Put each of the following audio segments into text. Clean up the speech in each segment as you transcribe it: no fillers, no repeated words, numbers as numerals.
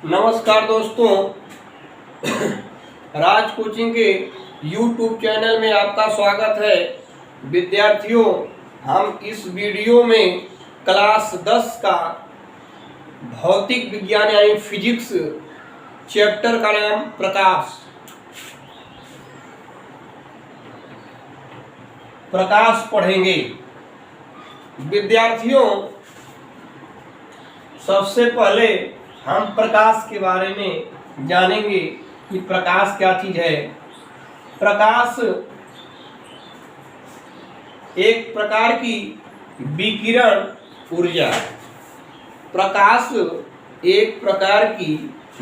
नमस्कार दोस्तों, राज कोचिंग के YouTube चैनल में आपका स्वागत है। विद्यार्थियों, हम इस वीडियो में क्लास 10 का भौतिक विज्ञान यानी फिजिक्स चैप्टर का नाम प्रकाश पढ़ेंगे। विद्यार्थियों, सबसे पहले हम प्रकाश के बारे में जानेंगे कि प्रकाश क्या चीज है। प्रकाश एक प्रकार की विकिरण ऊर्जा है। प्रकाश एक प्रकार की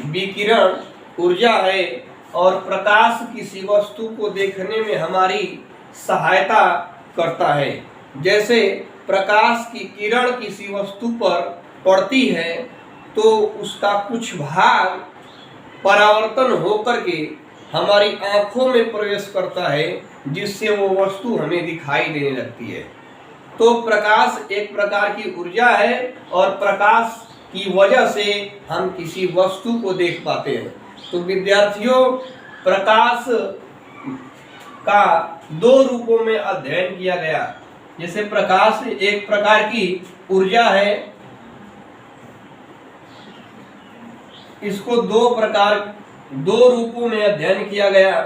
विकिरण ऊर्जा है और प्रकाश किसी वस्तु को देखने में हमारी सहायता करता है। जैसे प्रकाश की किरण किसी वस्तु पर पड़ती है तो उसका कुछ भाग परावर्तन होकर के हमारी आंखों में प्रवेश करता है, जिससे वो वस्तु हमें दिखाई देने लगती है। तो प्रकाश एक प्रकार की ऊर्जा है और प्रकाश की वजह से हम किसी वस्तु को देख पाते हैं। तो विद्यार्थियों, प्रकाश का दो रूपों में अध्ययन किया गया। जैसे प्रकाश एक प्रकार की ऊर्जा है, इसको दो रूपों में अध्ययन किया गया।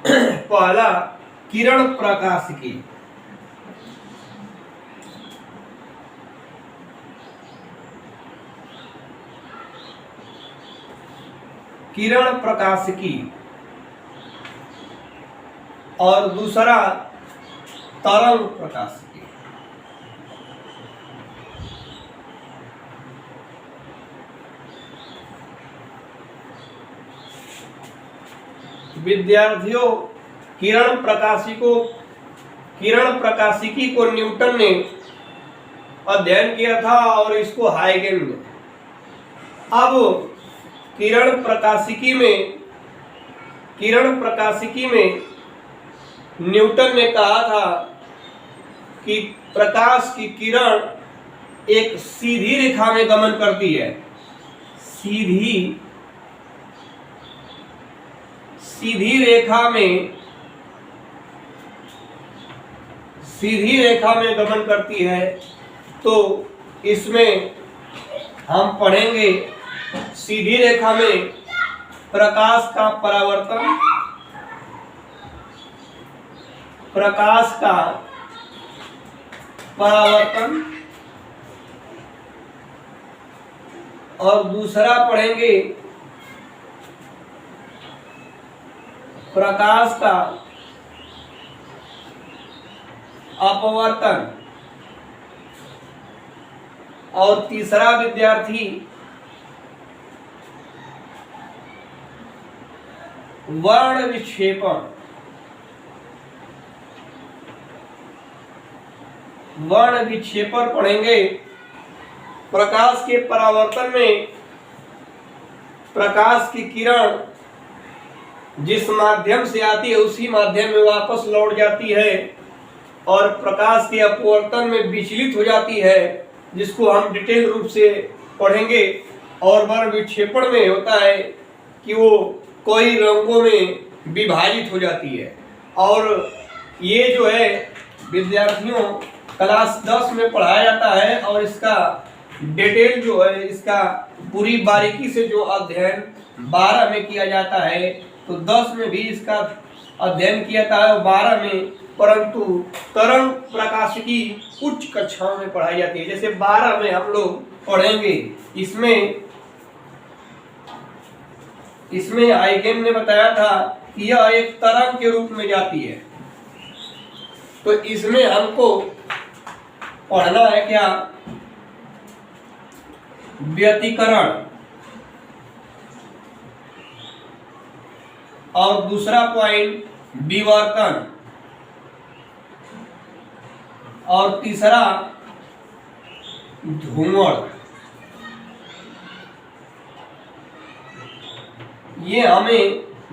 पहला किरण प्रकाशिकी। किरण प्रकाशिकी और दूसरा तरंग प्रकाशिकी। विद्यार्थियों, किरण प्रकाशिकी को न्यूटन ने अध्ययन किया था और इसको हाइगन ने। अब किरण प्रकाशिकी में न्यूटन ने कहा था कि प्रकाश की किरण एक सीधी रेखा में गमन करती है। सीधी रेखा में गमन करती है। तो इसमें हम पढ़ेंगे सीधी रेखा में प्रकाश का परावर्तन, और दूसरा पढ़ेंगे प्रकाश का अपवर्तन, और तीसरा विद्यार्थी वर्ण विक्षेपण। पढ़ेंगे। प्रकाश के परावर्तन में प्रकाश की किरण जिस माध्यम से आती है उसी माध्यम में वापस लौट जाती है और प्रकाश के अपवर्तन में विचलित हो जाती है, जिसको हम डिटेल रूप से पढ़ेंगे। और वर्ण विक्षेपण में होता है कि वो कई रंगों में विभाजित हो जाती है। और ये जो है विद्यार्थियों क्लास 10 में पढ़ाया जाता है और इसका डिटेल जो है, इसका पूरी बारीकी से जो अध्ययन 12 में किया जाता है, तो 10 में भी इसका अध्ययन किया था और 12 में, परंतु तरंग प्रकाशिकी उच्च कक्षाओं में पढ़ाई जाती है। जैसे 12 में हम लोग पढ़ेंगे, इसमें हाइगन ने बताया था कि यह एक तरंग के रूप में जाती है। तो इसमें हमको पढ़ना है क्या? व्यतिकरण। और दूसरा पॉइंट विवर्तन, और तीसरा धूमर। ये हमें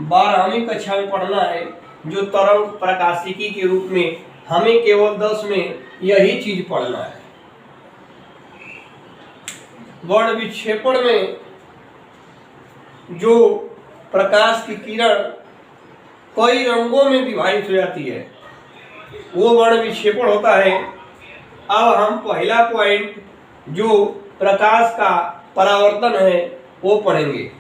12वीं कक्षा में पढ़ना है, जो तरंग प्रकाशिकी के रूप में हमें केवल 10 में यही चीज पढ़ना है। वर्ण विक्षेपण में जो प्रकाश की किरण कई रंगों में विभाजित हो जाती है वो वर्ण विक्षेपण होता है। अब हम पहला पॉइंट जो प्रकाश का परावर्तन है वो पढ़ेंगे।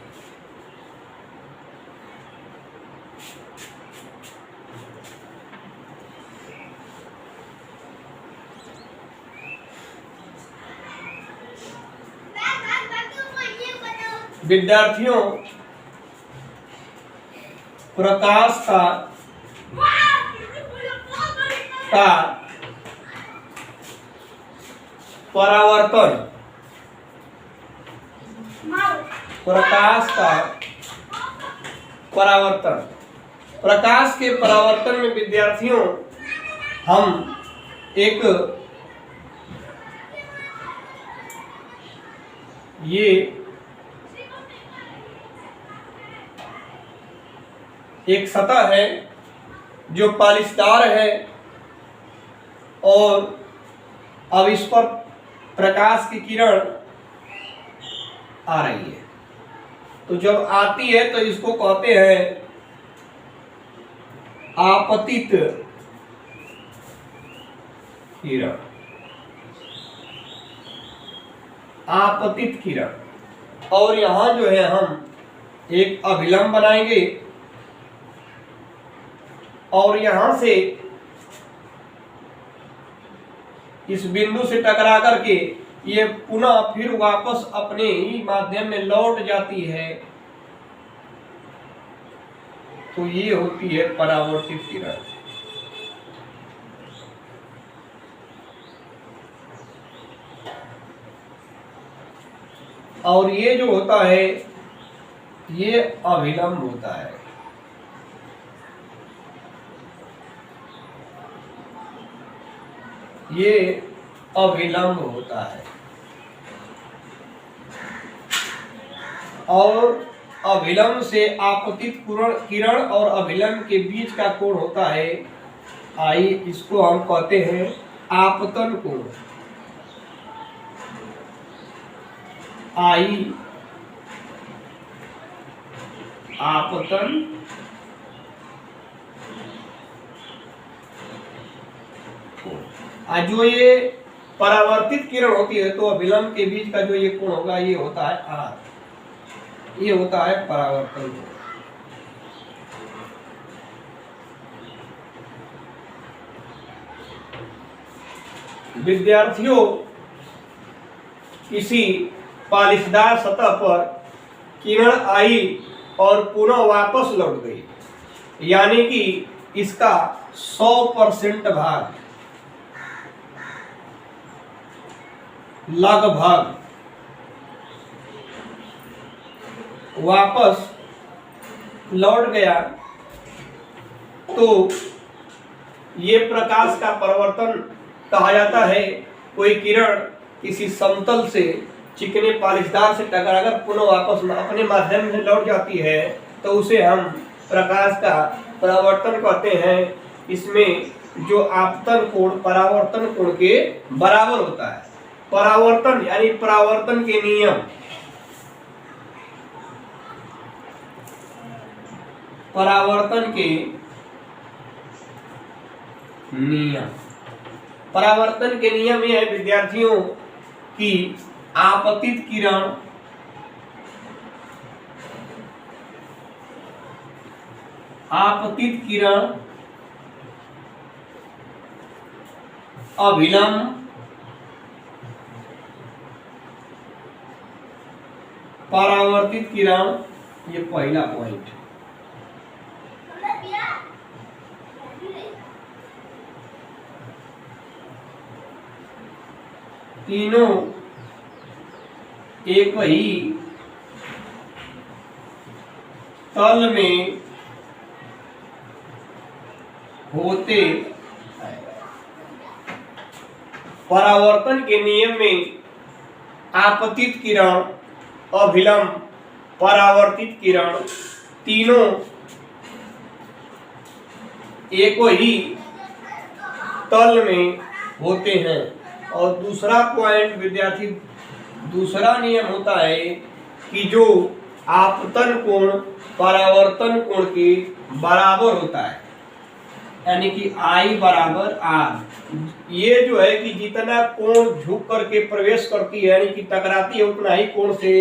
विद्यार्थियों, प्रकाश का परावर्तन, प्रकाश का परावर्तन, प्रकाश के परावर्तन में विद्यार्थियों हम एक सतह है जो पालिशदार है और अब इस पर प्रकाश की किरण आ रही है। तो जब आती है तो इसको कहते हैं आपतित किरण, आपतित किरण। और यहां जो है हम एक अभिलंब बनाएंगे और यहां से इस बिंदु से टकरा करके ये पुनः फिर वापस अपने ही माध्यम में लौट जाती है, तो ये होती है परावर्तित किरण। और ये जो होता है ये अभिलंब होता है। ये अभिलंब होता है और अभिलंब से आपतित किरण और अभिलंब के बीच का कोण होता है आई। इसको हम कहते हैं आपतन कोण, आई आपतन जो ये परावर्तित किरण होती है तो अभिलंब के बीच का जो ये कोण होगा ये होता है आर, ये होता है परावर्तन कोण। विद्यार्थियों, किसी पालिशदार सतह पर किरण आई और पुनः वापस लौट गई, यानी कि इसका 100% भाग लगभग वापस लौट गया, तो ये प्रकाश का परावर्तन कहा जाता है। कोई किरण किसी समतल से चिकने पालिशदार से टकराकर पुनः वापस अपने माध्यम से लौट जाती है तो उसे हम प्रकाश का परावर्तन कहते हैं। इसमें जो आपतन कोण परावर्तन कोण के बराबर होता है। परावर्तन यानी परावर्तन के नियम, परावर्तन के नियम, परावर्तन के नियम ये है विद्यार्थियों कि आपतित किरण अभिलंब परावर्तित किरण, ये पहला पॉइंट। तीनों एक ही तल में होते। परावर्तन के नियम में आपतित किरण, अभिलंब, परावर्तित किरण तीनों एक ही तल में होते हैं। और दूसरा पॉइंट विद्यार्थी, दूसरा नियम होता है कि जो आपतन कोण परावर्तन कोण के बराबर होता है, यानी कि I बराबर R। ये जो है कि जितना कोण झुक करके प्रवेश करती है, यानी कि टकराती है, उतना ही कोण से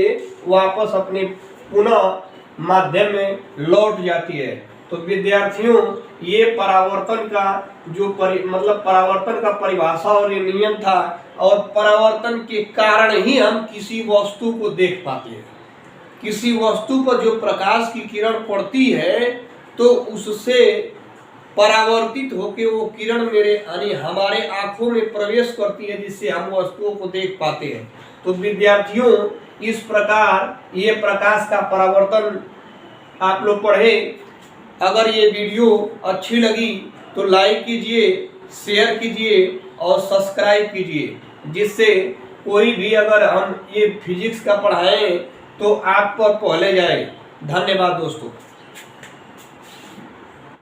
वापस अपने पुनः माध्यम में लौट जाती है। तो विद्यार्थियों, ये परावर्तन का जो मतलब परावर्तन का परिभाषा और ये नियम था, और परावर्तन के कारण ही हम किसी वस्तु को देख पाते हैं। किसी वस्तु पर जो प्रकाश की किरण पड़ती है तो उससे परावर्तित होकर वो किरण यानी हमारे आंखों में प्रवेश करती है, जिससे हम वस्तुओं को देख पाते हैं। तो विद्यार्थियों, इस प्रकार ये प्रकाश का परावर्तन आप लोग पढ़े। अगर ये वीडियो अच्छी लगी तो लाइक कीजिए, शेयर कीजिए और सब्सक्राइब कीजिए, जिससे कोई भी अगर हम ये फिजिक्स का पढ़ाएं तो आप पर पहले जाए। धन्यवाद दोस्तों।